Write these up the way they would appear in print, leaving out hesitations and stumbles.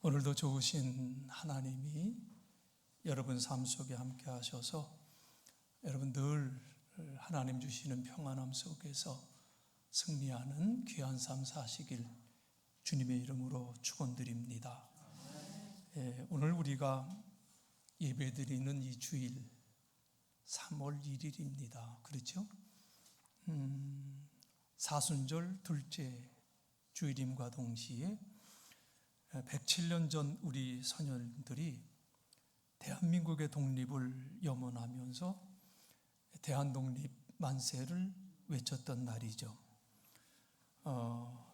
오늘도 좋으신 하나님이 여러분 삶 속에 함께 하셔서 여러분 늘 하나님 주시는 평안함 속에서 승리하는 귀한 삶 사시길 주님의 이름으로 축원드립니다. 오늘 우리가 예배드리는 이 주일 3월 1일입니다. 그렇죠? 사순절 둘째 주일임과 동시에 107년 전 우리 선열들이 대한민국의 독립을 염원하면서 대한독립 만세를 외쳤던 날이죠.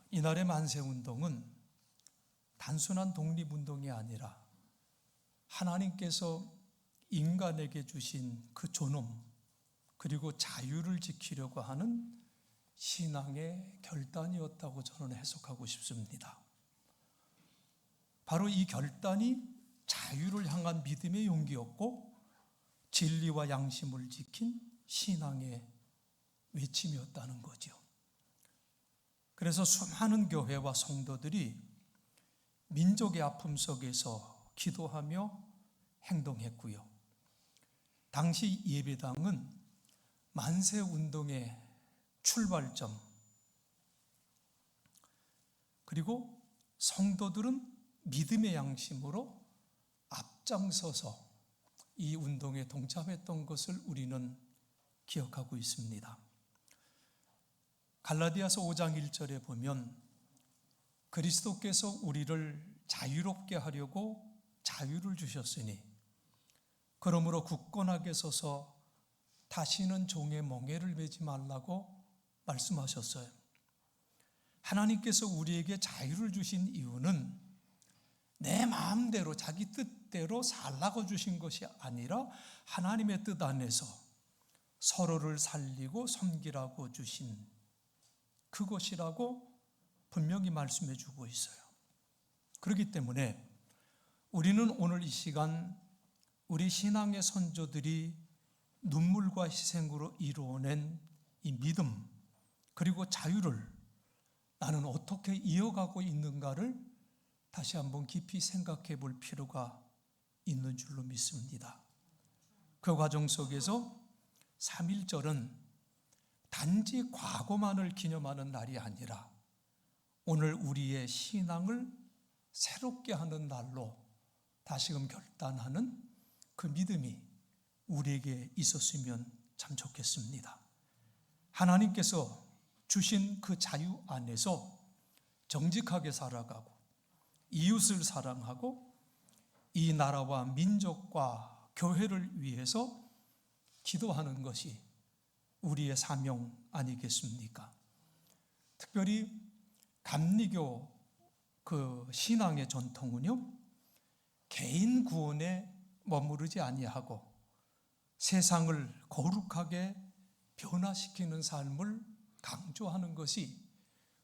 이날의 만세운동은 단순한 독립운동이 아니라 하나님께서 인간에게 주신 그 존엄 그리고 자유를 지키려고 하는 신앙의 결단이었다고 저는 해석하고 싶습니다. 바로 이 결단이 자유를 향한 믿음의 용기였고 진리와 양심을 지킨 신앙의 외침이었다는 거죠. 그래서 수많은 교회와 성도들이 민족의 아픔 속에서 기도하며 행동했고요. 당시 예배당은 만세운동의 출발점, 그리고 성도들은 믿음의 양심으로 앞장서서 이 운동에 동참했던 것을 우리는 기억하고 있습니다. 갈라디아서 5장 1절에 보면 그리스도께서 우리를 자유롭게 하려고 자유를 주셨으니 그러므로 굳건하게 서서 다시는 종의 멍에를 매지 말라고 말씀하셨어요. 하나님께서 우리에게 자유를 주신 이유는 내 마음대로 자기 뜻대로 살라고 주신 것이 아니라 하나님의 뜻 안에서 서로를 살리고 섬기라고 주신 그것이라고 분명히 말씀해 주고 있어요. 그렇기 때문에 우리는 오늘 이 시간 우리 신앙의 선조들이 눈물과 희생으로 이루어낸 이 믿음 그리고 자유를 나는 어떻게 이어가고 있는가를 다시 한번 깊이 생각해 볼 필요가 있는 줄로 믿습니다. 그 과정 속에서 3.1절은 단지 과거만을 기념하는 날이 아니라 오늘 우리의 신앙을 새롭게 하는 날로 다시금 결단하는 그 믿음이 우리에게 있었으면 참 좋겠습니다. 하나님께서 주신 그 자유 안에서 정직하게 살아가고 이웃을 사랑하고 이 나라와 민족과 교회를 위해서 기도하는 것이 우리의 사명 아니겠습니까? 특별히 감리교 그 신앙의 전통은요, 개인 구원에 머무르지 아니하고 세상을 거룩하게 변화시키는 삶을 강조하는 것이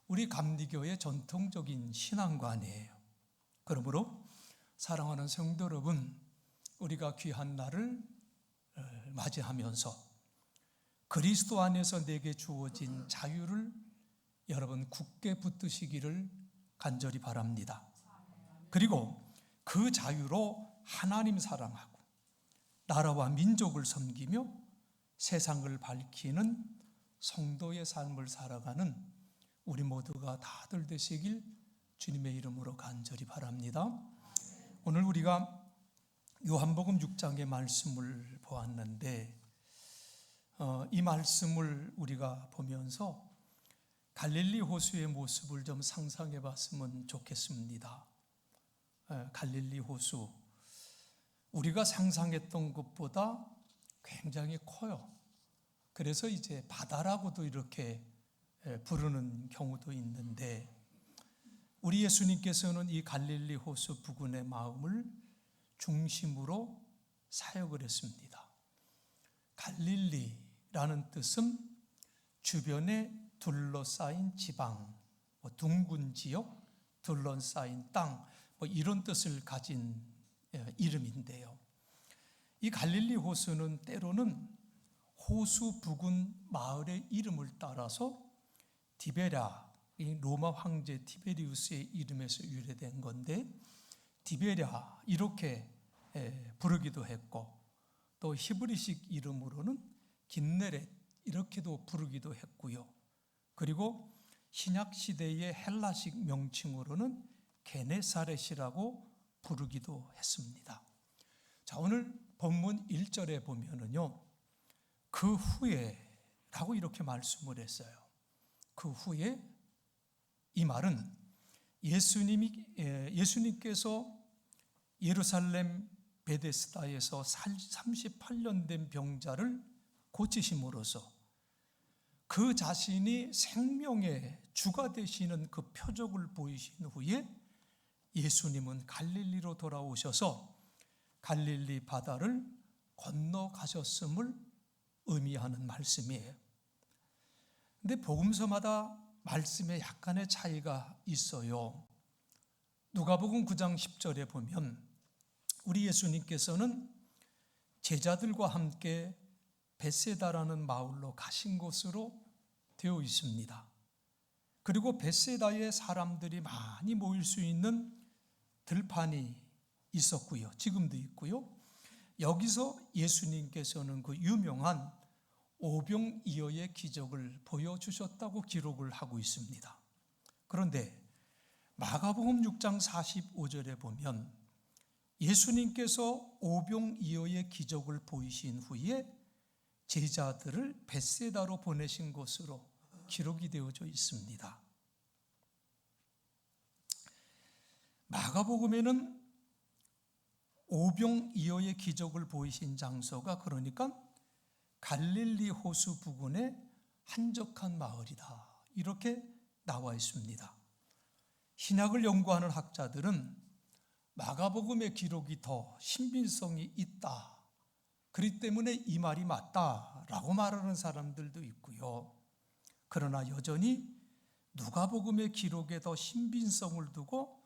우리 감리교의 전통적인 신앙관이에요. 그러므로 사랑하는 성도 여러분, 우리가 귀한 날을 맞이하면서 그리스도 안에서 내게 주어진 자유를 여러분 굳게 붙드시기를 간절히 바랍니다. 그리고 그 자유로 하나님 사랑하고 나라와 민족을 섬기며 세상을 밝히는 성도의 삶을 살아가는 우리 모두가 다들 되시길 주님의 이름으로 간절히 바랍니다. 오늘 우리가 요한복음 6장의 말씀을 보았는데 이 말씀을 우리가 보면서 갈릴리 호수의 모습을 좀 상상해 봤으면 좋겠습니다. 갈릴리 호수, 우리가 상상했던 것보다 굉장히 커요. 그래서 이제 바다라고도 이렇게 부르는 경우도 있는데 우리 예수님께서는 이 갈릴리 호수 부근의 마음을 중심으로 사역을 했습니다. 갈릴리라는 뜻은 주변에 둘러싸인 지방, 둥근 지역, 둘러싸인 땅, 이런 뜻을 가진 이름인데요. 이 갈릴리 호수는 때로는 호수 부근 마을의 이름을 따라서 디베랴, 이 로마 황제 티베리우스의 이름에서 유래된 건데 디베랴 이렇게 부르기도 했고, 또 히브리식 이름으로는 긴네렛 이렇게도 부르기도 했고요. 그리고 신약 시대의 헬라식 명칭으로는 게네사렛이라고 부르기도 했습니다. 자, 오늘 본문 1절에 보면은요, 그 후에 라고 이렇게 말씀을 했어요. 그 후에, 이 말은 예수님께서 예루살렘 베데스다에서 38년 된 병자를 고치심으로써 그 자신이 생명의 주가 되시는 그 표적을 보이신 후에 예수님은 갈릴리로 돌아오셔서 갈릴리 바다를 건너가셨음을 의미하는 말씀이에요. 근데 복음서마다 말씀에 약간의 차이가 있어요. 누가복음 9장 10절에 보면 우리 예수님께서는 제자들과 함께 벳세다라는 마을로 가신 것으로 되어 있습니다. 그리고 벳세다에 사람들이 많이 모일 수 있는 들판이 있었고요. 지금도 있고요. 여기서 예수님께서는 그 유명한 오병이어의 기적을 보여주셨다고 기록을 하고 있습니다. 그런데 마가복음 6장 45절에 보면 예수님께서 오병이어의 기적을 보이신 후에 제자들을 벳세다로 보내신 것으로 기록이 되어져 있습니다. 마가복음에는 오병이어의 기적을 보이신 장소가 그러니까 갈릴리 호수 부근의 한적한 마을이다, 이렇게 나와 있습니다. 신약을 연구하는 학자들은 마가복음의 기록이 더 신빙성이 있다, 그렇기 때문에 이 말이 맞다라고 말하는 사람들도 있고요. 그러나 여전히 누가복음의 기록에 더 신빙성을 두고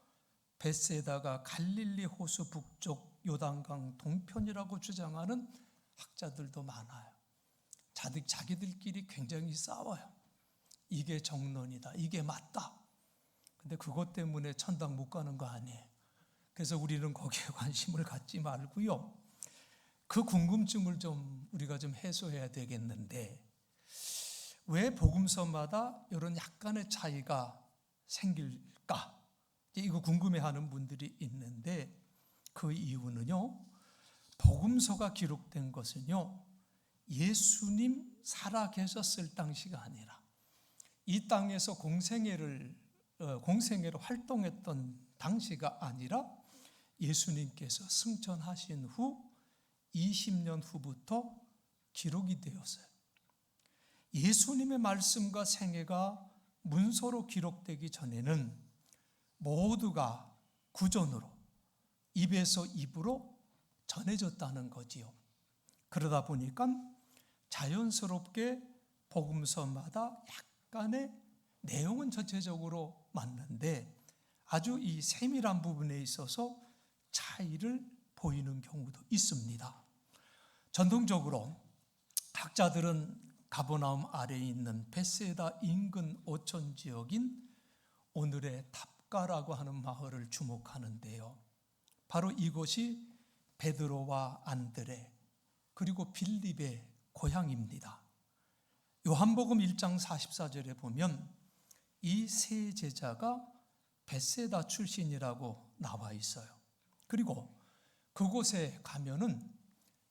벳세다가 갈릴리 호수 북쪽 요단강 동편이라고 주장하는 학자들도 많아요. 자기들끼리 굉장히 싸워요. 이게 정론이다, 이게 맞다. 근데 그것 때문에 천당 못 가는 거 아니에요. 그래서 우리는 거기에 관심을 갖지 말고요, 그 궁금증을 우리가 좀 해소해야 되겠는데, 왜 복음서마다 이런 약간의 차이가 생길까? 이거 궁금해하는 분들이 있는데, 그 이유는요, 복음서가 기록된 것은요, 예수님 살아계셨을 당시가 아니라 이 땅에서 공생애로 활동했던 당시가 아니라 예수님께서 승천하신 후 20년 후부터 기록이 되었어요. 예수님의 말씀과 생애가 문서로 기록되기 전에는 모두가 구전으로, 입에서 입으로 전해졌다는 거지요. 그러다 보니까 자연스럽게 복음서마다 약간의 내용은 전체적으로 맞는데 아주 이 세밀한 부분에 있어서 차이를 보이는 경우도 있습니다. 전통적으로 학자들은 가버나움 아래에 있는 벳세다 인근 어촌 지역인 오늘의 탑가라고 하는 마을을 주목하는데요, 바로 이곳이 베드로와 안드레 그리고 빌립의 고향입니다. 요한복음 1장 44절에 보면 이 세 제자가 벳세다 출신이라고 나와 있어요. 그리고 그곳에 가면은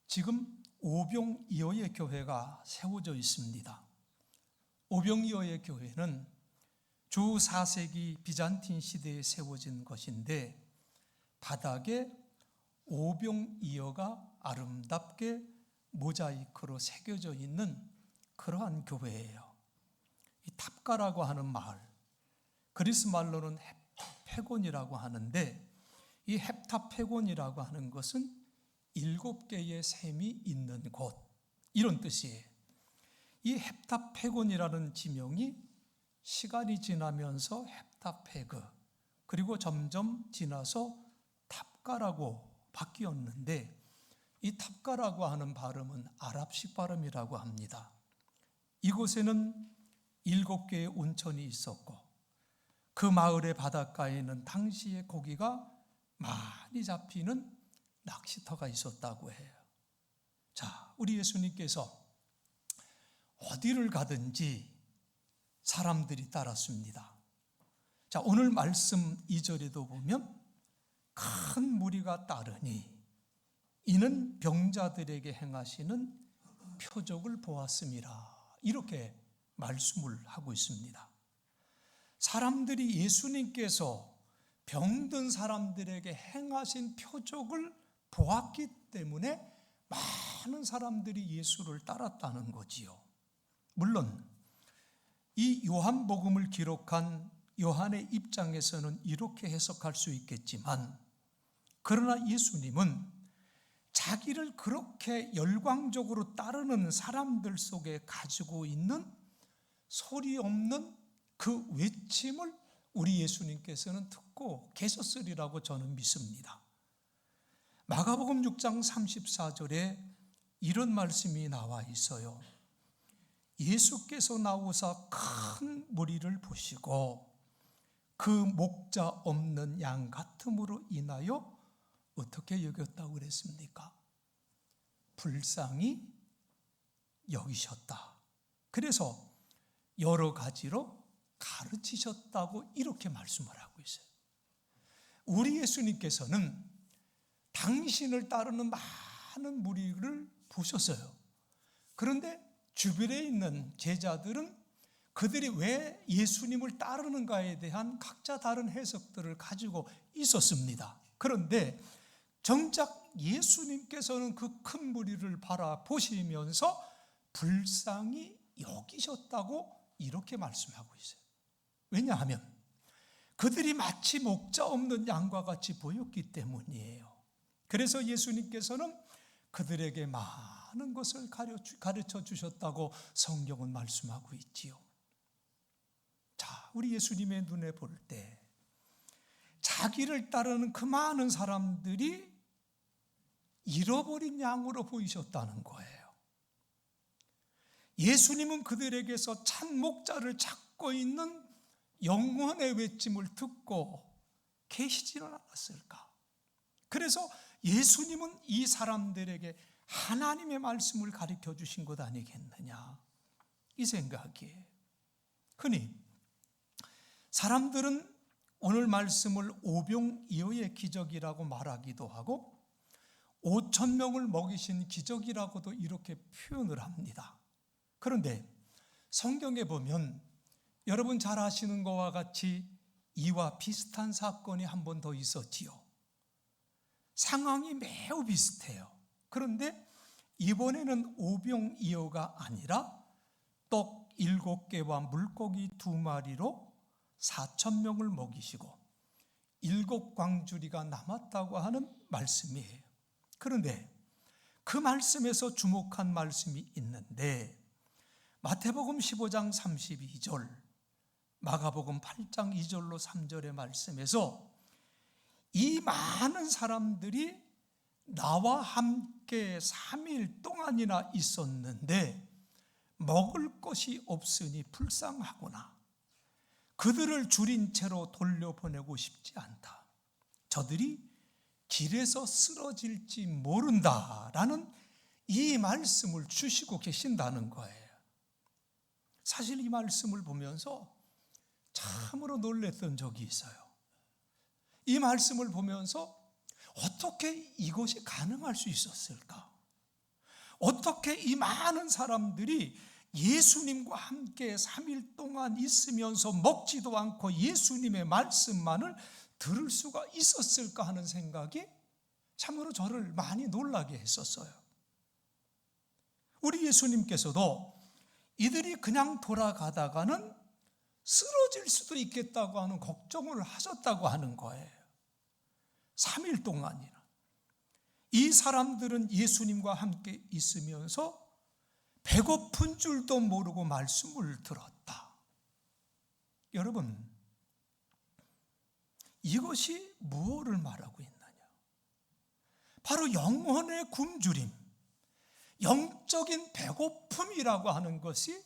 지금 오병이어의 교회가 세워져 있습니다. 오병이어의 교회는 주 4세기 비잔틴 시대에 세워진 것인데 바닥에 오병이어가 아름답게 모자이크로 새겨져 있는 그러한 교회예요. 이 탑가라고 하는 마을, 그리스 말로는 헵타페곤이라고 하는데 이 헵타페곤이라고 하는 것은 7개의 샘이 있는 곳, 이런 뜻이에요. 이 헵타페곤이라는 지명이 시간이 지나면서 헵타페그, 그리고 점점 지나서 탑가라고 바뀌었는데 이 탑가라고 하는 발음은 아랍식 발음이라고 합니다. 이곳에는 7개의 온천이 있었고 그 마을의 바닷가에는 당시의 고기가 많이 잡히는 낚시터가 있었다고 해요. 자, 우리 예수님께서 어디를 가든지 사람들이 따랐습니다. 자, 오늘 말씀 2절에도 보면 큰 무리가 따르니 이는 병자들에게 행하시는 표적을 보았음이라, 이렇게 말씀을 하고 있습니다. 사람들이 예수님께서 병든 사람들에게 행하신 표적을 보았기 때문에 많은 사람들이 예수를 따랐다는 거지요. 물론 이 요한복음을 기록한 요한의 입장에서는 이렇게 해석할 수 있겠지만, 그러나 예수님은 자기를 그렇게 열광적으로 따르는 사람들 속에 가지고 있는 소리 없는 그 외침을 우리 예수님께서는 듣고 계셨으리라고 저는 믿습니다. 마가복음 6장 34절에 이런 말씀이 나와 있어요. 예수께서 나오사 큰 무리를 보시고 그 목자 없는 양 같음으로 인하여 어떻게 여겼다고 그랬습니까? 불쌍히 여기셨다. 그래서 여러 가지로 가르치셨다고 이렇게 말씀을 하고 있어요. 우리 예수님께서는 당신을 따르는 많은 무리를 보셨어요. 그런데 주변에 있는 제자들은 그들이 왜 예수님을 따르는가에 대한 각자 다른 해석들을 가지고 있었습니다. 그런데 정작 예수님께서는 그 큰 무리를 바라보시면서 불쌍히 여기셨다고 이렇게 말씀하고 있어요. 왜냐하면 그들이 마치 목자 없는 양과 같이 보였기 때문이에요. 그래서 예수님께서는 그들에게 많은 것을 가르쳐 주셨다고 성경은 말씀하고 있지요. 자, 우리 예수님의 눈에 볼 때 자기를 따르는 그 많은 사람들이 잃어버린 양으로 보이셨다는 거예요. 예수님은 그들에게서 참 목자를 찾고 있는 영혼의 외침을 듣고 계시지는 않았을까? 그래서 예수님은 이 사람들에게 하나님의 말씀을 가르쳐 주신 것 아니겠느냐, 이 생각이에요. 흔히 사람들은 오늘 말씀을 오병이어의 기적이라고 말하기도 하고 5천 명을 먹이신 기적이라고도 이렇게 표현을 합니다. 그런데 성경에 보면 여러분 잘 아시는 것과 같이 이와 비슷한 사건이 한 번 더 있었지요. 상황이 매우 비슷해요. 그런데 이번에는 오병이어가 아니라 떡 7개와 물고기 2마리로 4천 명을 먹이시고 7광주리가 남았다고 하는 말씀이에요. 그런데 그 말씀에서 주목한 말씀이 있는데 마태복음 15장 32절, 마가복음 8장 2절로 3절의 말씀에서 이 많은 사람들이 나와 함께 3일 동안이나 있었는데 먹을 것이 없으니 불쌍하구나. 그들을 줄인 채로 돌려보내고 싶지 않다. 저들이 길에서 쓰러질지 모른다라는 이 말씀을 주시고 계신다는 거예요. 사실 이 말씀을 보면서 참으로 놀랐던 적이 있어요. 이 말씀을 보면서 어떻게 이것이 가능할 수 있었을까? 어떻게 이 많은 사람들이 예수님과 함께 3일 동안 있으면서 먹지도 않고 예수님의 말씀만을 들을 수가 있었을까 하는 생각이 참으로 저를 많이 놀라게 했었어요. 우리 예수님께서도 이들이 그냥 돌아가다가는 쓰러질 수도 있겠다고 하는 걱정을 하셨다고 하는 거예요. 3일 동안이나. 이 사람들은 예수님과 함께 있으면서 배고픈 줄도 모르고 말씀을 들었다. 여러분, 이것이 무엇을 말하고 있느냐? 바로 영혼의 굶주림, 영적인 배고픔이라고 하는 것이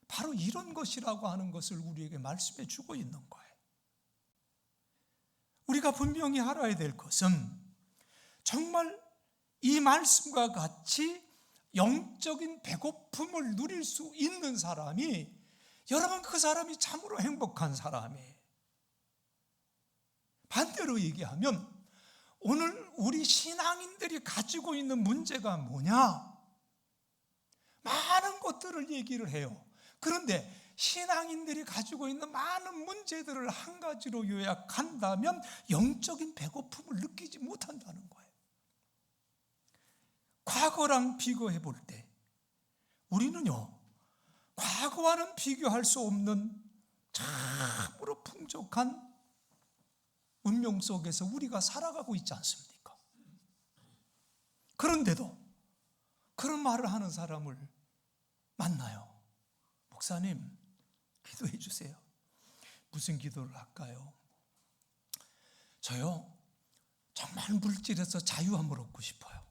바로 이런 것이라고 하는 것을 우리에게 말씀해 주고 있는 거예요. 우리가 우리가 분명히 알아야 될 것은 정말 이 말씀과 같이 영적인 배고픔을 누릴 수 있는 사람이, 여러분, 그 사람이 참으로 행복한 사람이에요. 반대로 얘기하면 오늘 우리 신앙인들이 가지고 있는 문제가 뭐냐? 많은 것들을 얘기를 해요. 그런데 신앙인들이 가지고 있는 많은 문제들을 한 가지로 요약한다면 영적인 배고픔을 느끼지 못한다는 거예요. 과거랑 비교해 볼 때 우리는요, 과거와는 비교할 수 없는 참으로 풍족한 운명 속에서 우리가 살아가고 있지 않습니까? 그런데도 그런 말을 하는 사람을 만나요. 목사님, 기도해 주세요. 무슨 기도를 할까요? 저요, 정말 물질에서 자유함을 얻고 싶어요.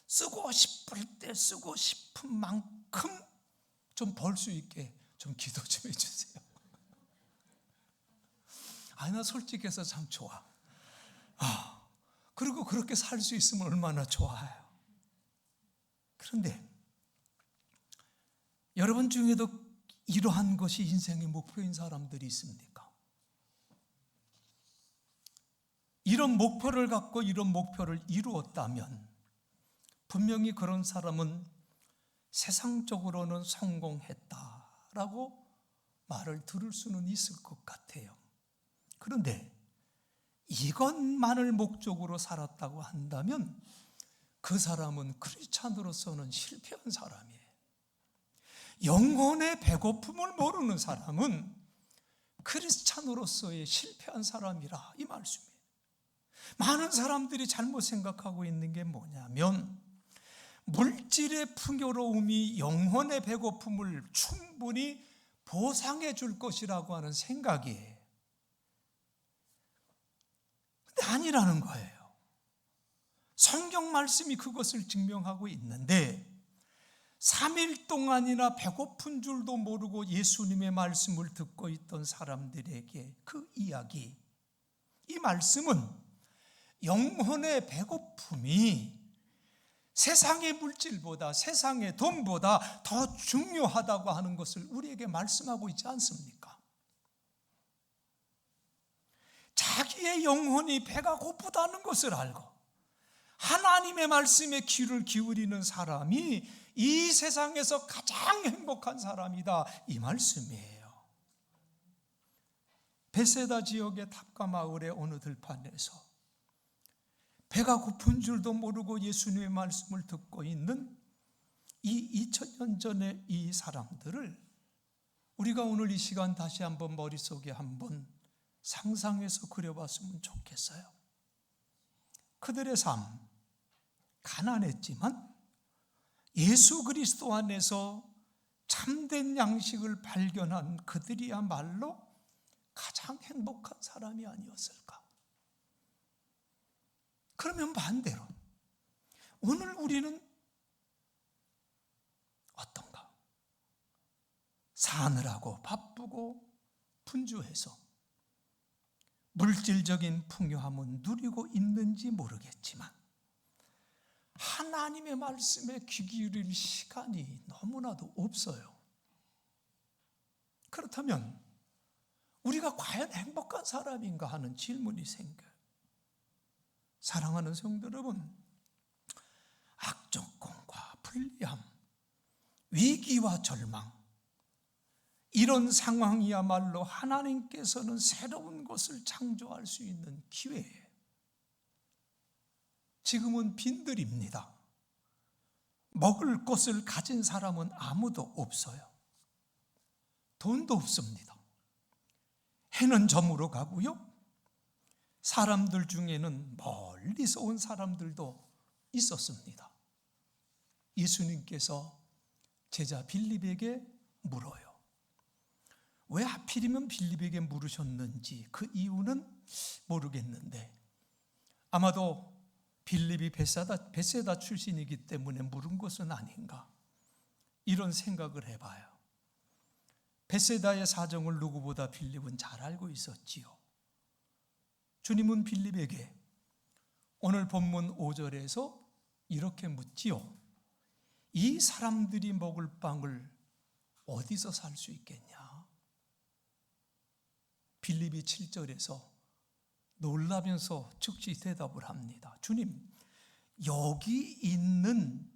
쓰고 싶을 때 쓰고 싶은 만큼 좀 벌 수 있게 좀 기도 좀 해주세요. 나 솔직해서 참 좋아. 그리고 그렇게 살 수 있으면 얼마나 좋아요. 그런데 여러분 중에도 이러한 것이 인생의 목표인 사람들이 있습니까? 이런 목표를 갖고 이런 목표를 이루었다면 분명히 그런 사람은 세상적으로는 성공했다라고 말을 들을 수는 있을 것 같아요. 그런데 이것만을 목적으로 살았다고 한다면 그 사람은 크리스찬으로서는 실패한 사람이에요. 영혼의 배고픔을 모르는 사람은 크리스찬으로서의 실패한 사람이라, 이 말씀이에요. 많은 사람들이 잘못 생각하고 있는 게 뭐냐면 물질의 풍요로움이 영혼의 배고픔을 충분히 보상해 줄 것이라고 하는 생각이에요. 근데 아니라는 거예요. 성경 말씀이 그것을 증명하고 있는데 3일 동안이나 배고픈 줄도 모르고 예수님의 말씀을 듣고 있던 사람들에게 그 이야기, 이 말씀은 영혼의 배고픔이 세상의 물질보다, 세상의 돈보다 더 중요하다고 하는 것을 우리에게 말씀하고 있지 않습니까? 자기의 영혼이 배가 고프다는 것을 알고 하나님의 말씀에 귀를 기울이는 사람이 이 세상에서 가장 행복한 사람이다, 이 말씀이에요. 베세다 지역의 탑가 마을의 어느 들판에서 배가 고픈 줄도 모르고 예수님의 말씀을 듣고 있는 이 2000년 전의 이 사람들을 우리가 오늘 이 시간 다시 한번 머릿속에 한번 상상해서 그려봤으면 좋겠어요. 그들의 삶, 가난했지만 예수 그리스도 안에서 참된 양식을 발견한 그들이야말로 가장 행복한 사람이 아니었을까? 그러면 반대로 오늘 우리는 어떤가? 사느라고 바쁘고 분주해서 물질적인 풍요함은 누리고 있는지 모르겠지만 하나님의 말씀에 귀 기울일 시간이 너무나도 없어요. 그렇다면 우리가 과연 행복한 사람인가 하는 질문이 생겨요. 사랑하는 성도 여러분, 악조건과 불리함, 위기와 절망, 이런 상황이야말로 하나님께서는 새로운 것을 창조할 수 있는 기회예요. 지금은 빈들입니다. 먹을 것을 가진 사람은 아무도 없어요. 돈도 없습니다. 해는 저물어 가고요. 사람들 중에는 멀리서 온 사람들도 있었습니다. 예수님께서 제자 빌립에게 물어요. 왜 하필이면 빌립에게 물으셨는지 그 이유는 모르겠는데 아마도 빌립이 베세다 출신이기 때문에 물은 것은 아닌가, 이런 생각을 해봐요. 베세다의 사정을 누구보다 빌립은 잘 알고 있었지요. 주님은 빌립에게 오늘 본문 5절에서 이렇게 묻지요. 이 사람들이 먹을 빵을 어디서 살 수 있겠냐? 빌립이 7절에서 놀라면서 즉시 대답을 합니다. 주님, 여기 있는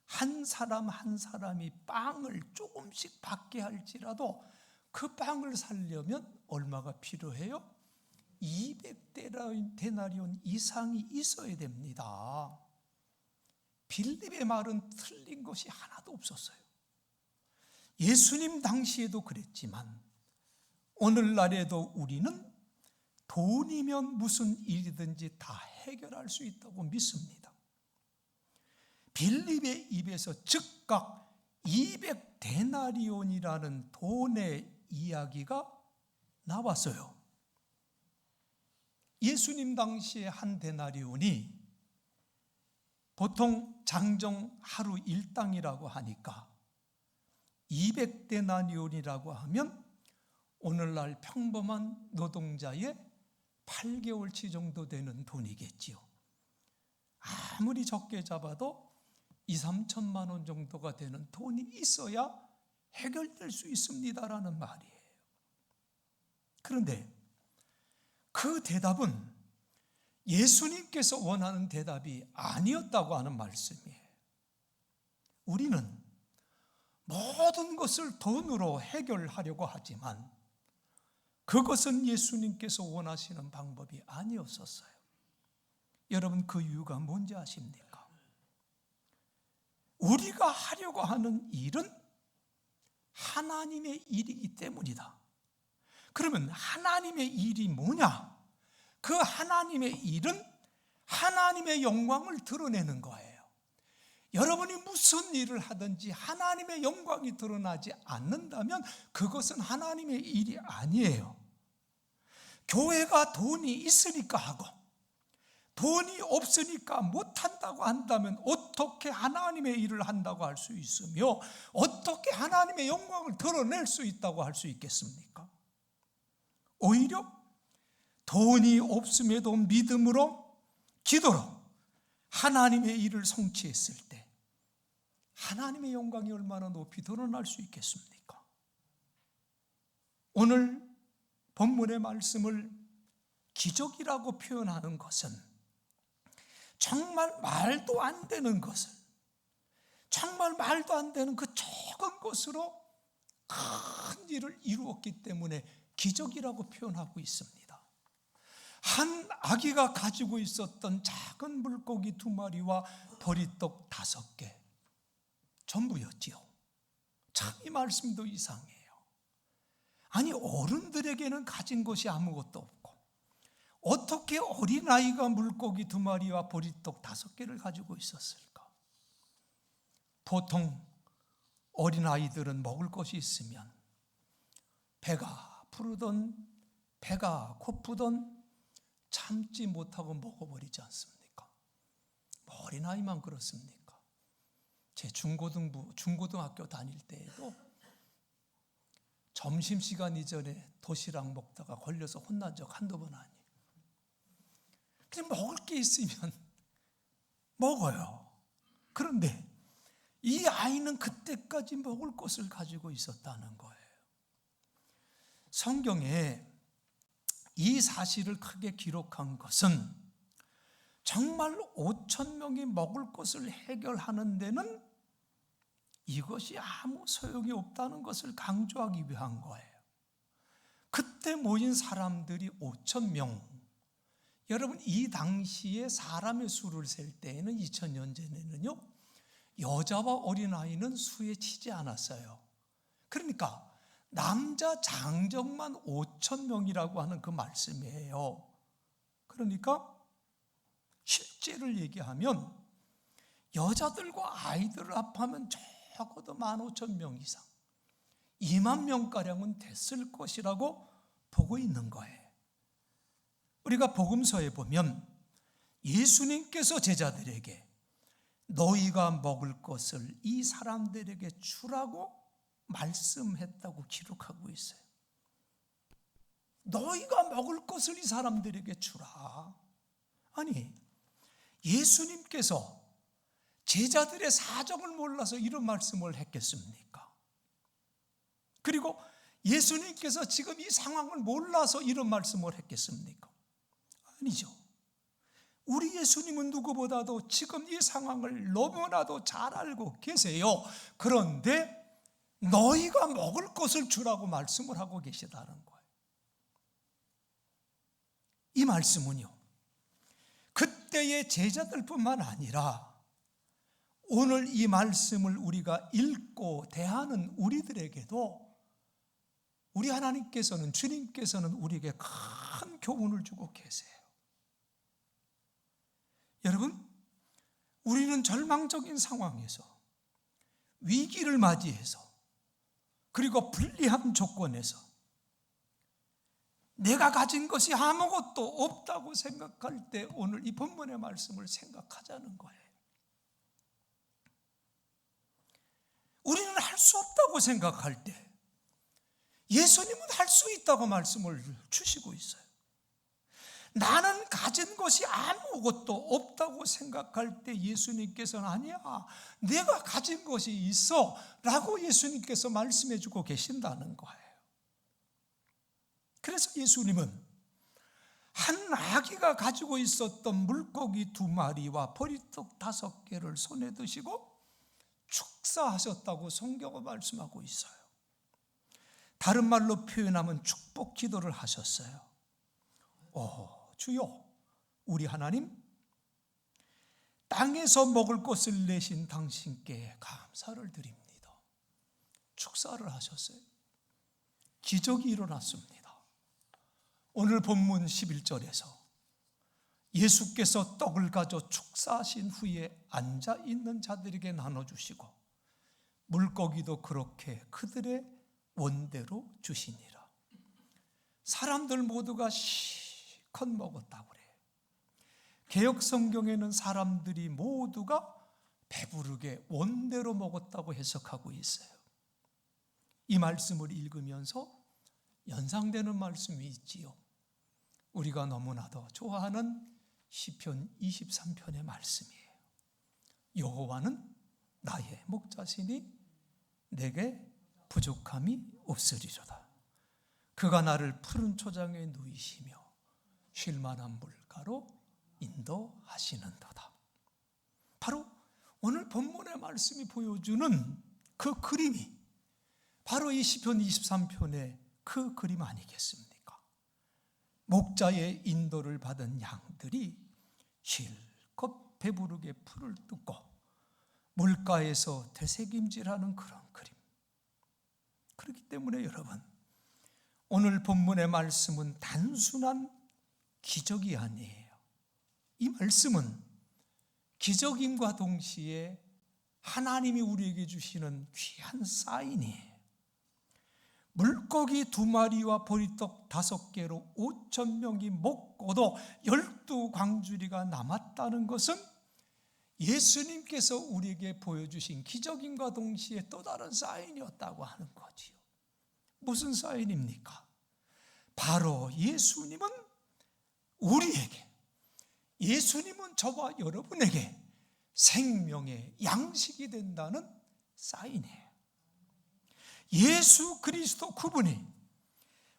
한 사람 한 사람이 빵을 조금씩 받게 할지라도 그 빵을 살려면 얼마가 필요해요? 200데나리온 이상이 있어야 됩니다. 빌립의 말은 틀린 것이 하나도 없었어요. 예수님 당시에도 그랬지만 오늘날에도 우리는 돈이면 무슨 일이든지 다 해결할 수 있다고 믿습니다. 빌립의 입에서 즉각 200데나리온이라는 돈의 이야기가 나왔어요. 예수님 당시에 한 데나리온이 보통 장정 하루 일당이라고 하니까 200데나리온이라고 하면 오늘날 평범한 노동자의 8개월치 정도 되는 돈이겠지요. 아무리 적게 잡아도 2, 3천만 원 정도가 되는 돈이 있어야 해결될 수 있습니다라는 말이에요. 그런데 그 대답은 예수님께서 원하는 대답이 아니었다고 하는 말씀이에요. 우리는 모든 것을 돈으로 해결하려고 하지만 그것은 예수님께서 원하시는 방법이 아니었었어요. 여러분, 그 이유가 뭔지 아십니까? 우리가 하려고 하는 일은 하나님의 일이기 때문이다. 그러면 하나님의 일이 뭐냐? 그 하나님의 일은 하나님의 영광을 드러내는 거예요. 여러분이 무슨 일을 하든지 하나님의 영광이 드러나지 않는다면 그것은 하나님의 일이 아니에요. 교회가 돈이 있으니까 하고 돈이 없으니까 못한다고 한다면 어떻게 하나님의 일을 한다고 할 수 있으며 어떻게 하나님의 영광을 드러낼 수 있다고 할 수 있겠습니까? 오히려 돈이 없음에도 믿음으로 기도로 하나님의 일을 성취했을 때 하나님의 영광이 얼마나 높이 드러날 수 있겠습니까? 오늘 본문의 말씀을 기적이라고 표현하는 것은 정말 말도 안 되는 것을, 정말 말도 안 되는 그 적은 것으로 큰 일을 이루었기 때문에 기적이라고 표현하고 있습니다. 한 아기가 가지고 있었던 작은 물고기 2마리와 보리떡 5개 전부였지요. 참 이 말씀도 이상해요. 아니, 어른들에게는 가진 것이 아무것도 없고 어떻게 어린아이가 물고기 2마리와 보리떡 5개를 가지고 있었을까? 보통 어린아이들은 먹을 것이 있으면 배가 부르던 배가 고프던 참지 못하고 먹어버리지 않습니까? 어린아이만 그렇습니까? 제 중고등학교 다닐 때에도 점심시간 이전에 도시락 먹다가 걸려서 혼난 적 한두 번 아니에요. 그냥 먹을 게 있으면 먹어요. 그런데 이 아이는 그때까지 먹을 것을 가지고 있었다는 거예요. 성경에 이 사실을 크게 기록한 것은 정말 5,000명이 먹을 것을 해결하는 데는 이것이 아무 소용이 없다는 것을 강조하기 위한 거예요. 그때 모인 사람들이 5,000명. 여러분, 이 당시에 사람의 수를 셀 때에는 2000년 전에는요, 여자와 어린아이는 수에 치지 않았어요. 그러니까 남자 장정만 5,000명이라고 하는 그 말씀이에요. 그러니까 실제를 얘기하면 여자들과 아이들을 합하면 적어도 15,000명 이상, 2만 명가량은 됐을 것이라고 보고 있는 거예요. 우리가 복음서에 보면 예수님께서 제자들에게 너희가 먹을 것을 이 사람들에게 주라고 말씀했다고 기록하고 있어요. 너희가 먹을 것을 이 사람들에게 주라. 아니, 예수님께서 제자들의 사정을 몰라서 이런 말씀을 했겠습니까? 그리고 예수님께서 지금 이 상황을 몰라서 이런 말씀을 했겠습니까? 아니죠. 우리 예수님은 누구보다도 지금 이 상황을 너무나도 잘 알고 계세요. 그런데 너희가 먹을 것을 주라고 말씀을 하고 계시다는 거예요. 이 말씀은요, 그때의 제자들뿐만 아니라 오늘 이 말씀을 우리가 읽고 대하는 우리들에게도 우리 하나님께서는, 주님께서는 우리에게 큰 교훈을 주고 계세요. 여러분, 우리는 절망적인 상황에서, 위기를 맞이해서, 그리고 불리한 조건에서 내가 가진 것이 아무것도 없다고 생각할 때 오늘 이 본문의 말씀을 생각하자는 거예요. 우리는 할 수 없다고 생각할 때 예수님은 할 수 있다고 말씀을 주시고 있어요. 나는 가진 것이 아무것도 없다고 생각할 때 예수님께서는 아니야, 내가 가진 것이 있어 라고 예수님께서 말씀해 주고 계신다는 거예요. 그래서 예수님은 한 아기가 가지고 있었던 물고기 2마리와 보리떡 5개를 손에 드시고 축사하셨다고 성경은 말씀하고 있어요. 다른 말로 표현하면 축복 기도를 하셨어요. 주여, 우리 하나님, 땅에서 먹을 것을 내신 당신께 감사를 드립니다. 축사를 하셨어요. 기적이 일어났습니다. 오늘 본문 11절에서 예수께서 떡을 가져 축사하신 후에 앉아있는 자들에게 나눠주시고 물고기도 그렇게 그들의 원대로 주시니라. 사람들 모두가 실컷 먹었다고 그래요. 개역 성경에는 사람들이 모두가 배부르게 원대로 먹었다고 해석하고 있어요. 이 말씀을 읽으면서 연상되는 말씀이 있지요. 우리가 너무나도 좋아하는 시편 23편의 말씀이에요. 여호와는 나의 목자시니 내게 부족함이 없으리로다. 그가 나를 푸른 초장에 누이시며 쉴 만한 물가로 인도하시는도다. 바로 오늘 본문의 말씀이 보여주는 그 그림이 바로 이 시편 23편의 그 그림 아니겠습니까? 목자의 인도를 받은 양들이 실컷 배부르게 풀을 뜯고 물가에서 되새김질하는 그런 그림. 그렇기 때문에 여러분, 오늘 본문의 말씀은 단순한 기적이 아니에요. 이 말씀은 기적임과 동시에 하나님이 우리에게 주시는 귀한 사인이에요. 물고기 2마리와 보리떡 5개로 5,000명이 먹고도 12광주리가 남았다는 것은 예수님께서 우리에게 보여주신 기적임과 동시에 또 다른 사인이었다고 하는 거지요. 무슨 사인입니까? 바로 예수님은 우리에게, 예수님은 저와 여러분에게 생명의 양식이 된다는 사인이에요. 예수 그리스도 그분이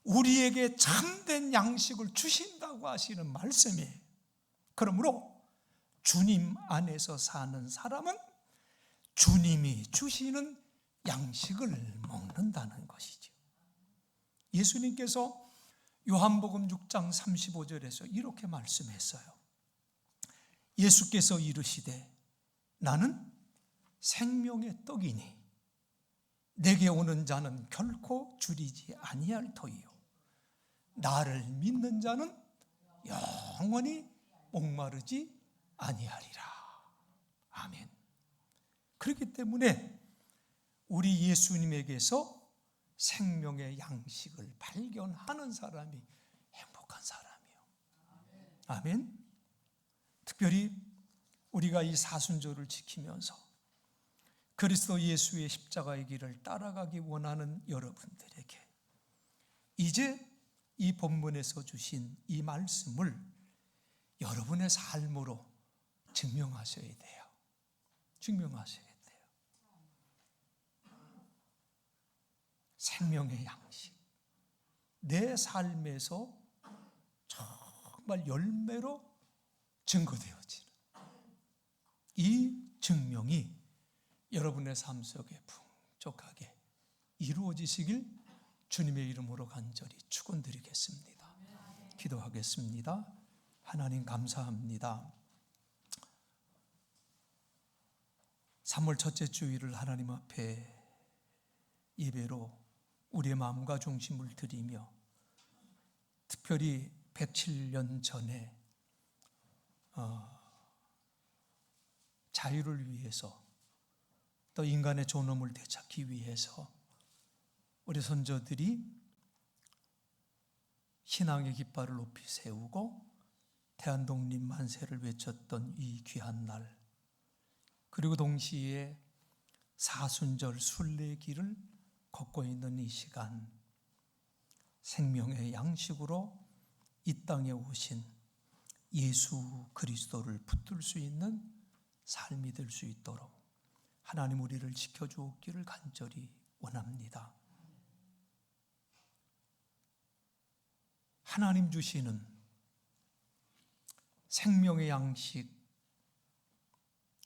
우리에게 참된 양식을 주신다고 하시는 말씀이에요. 그러므로 주님 안에서 사는 사람은 주님이 주시는 양식을 먹는다는 것이죠. 예수님께서 요한복음 6장 35절에서 이렇게 말씀했어요. 예수께서 이르시되 나는 생명의 떡이니 내게 오는 자는 결코 줄이지 아니할 터이요 나를 믿는 자는 영원히 목마르지 아니하리라. 아멘. 그렇기 때문에 우리 예수님에게서 생명의 양식을 발견하는 사람이 행복한 사람이요. 아멘. 특별히 우리가 이 사순절을 지키면서 그리스도 예수의 십자가의 길을 따라가기 원하는 여러분들에게 이제 이 본문에서 주신 이 말씀을 여러분의 삶으로 증명하셔야 돼요. 증명하셔야 돼요. 생명의 양식. 내 삶에서 정말 열매로 증거되어지는 이 증명이 여러분의 삶 속에 풍족하게 이루어지시길 주님의 이름으로 간절히 축원드리겠습니다. 기도하겠습니다. 하나님 감사합니다. 3월 첫째 주일을 하나님 앞에 예배로 우리의 마음과 중심을 드리며 특별히 107년 전에 자유를 위해서 또 인간의 존엄을 되찾기 위해서 우리 선조들이 신앙의 깃발을 높이 세우고 대한독립 만세를 외쳤던 이 귀한 날, 그리고 동시에 사순절 순례길을 걷고 있는 이 시간, 생명의 양식으로 이 땅에 오신 예수 그리스도를 붙들 수 있는 삶이 될 수 있도록 하나님 우리를 지켜주옵기를 간절히 원합니다. 하나님 주시는 생명의 양식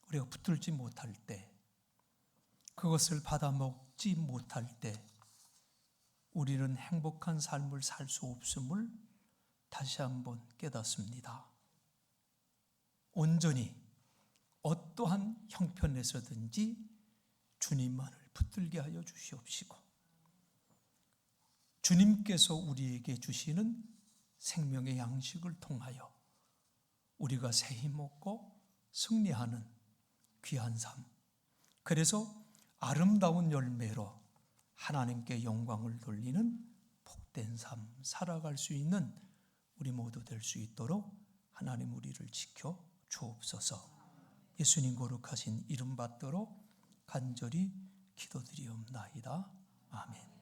우리가 붙들지 못할 때, 그것을 받아 먹지 못할 때 우리는 행복한 삶을 살 수 없음을 다시 한번 깨닫습니다. 온전히 어떠한 형편에서든지 주님만을 붙들게 하여 주시옵시고, 주님께서 우리에게 주시는 생명의 양식을 통하여 우리가 새 힘 얻고 승리하는 귀한 삶, 그래서 아름다운 열매로 하나님께 영광을 돌리는 복된 삶 살아갈 수 있는 우리 모두 될 수 있도록 하나님 우리를 지켜 주옵소서. 예수님 거룩하신 이름 받들어 간절히 기도드리옵나이다. 아멘.